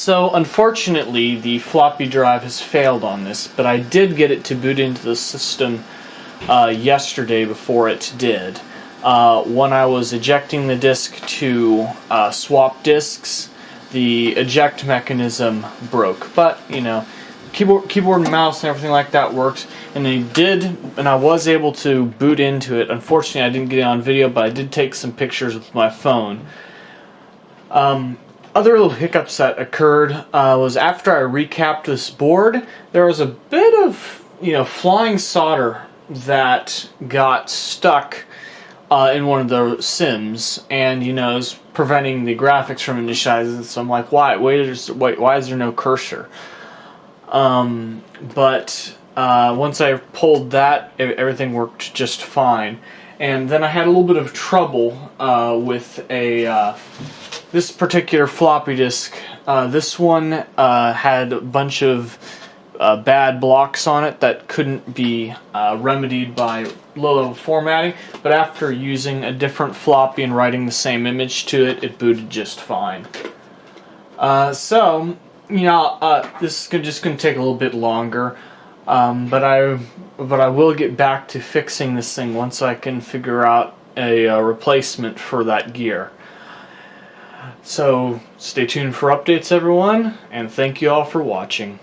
So unfortunately the floppy drive has failed on this, but I did get it to boot into the system yesterday before it did. When I was ejecting the disk to swap disks, the eject mechanism broke. But you know, keyboard and mouse and everything like that works, and I was able to boot into it. Unfortunately, I didn't get it on video, but I did take some pictures with my phone. Other little hiccups that occurred was after I recapped this board, there was a bit of flying solder that got stuck in one of the sims, and it was preventing the graphics from initializing. So I'm like, why is there no cursor? But once I pulled that, everything worked just fine. And then I had a little bit of trouble with this particular floppy disk. This one had a bunch of bad blocks on it that couldn't be remedied by low-level formatting, but after using a different floppy and writing the same image to it, it booted just fine. So, this is just going to take a little bit longer, but I will get back to fixing this thing once I can figure out a replacement for that gear. So, stay tuned for updates, everyone, and thank you all for watching.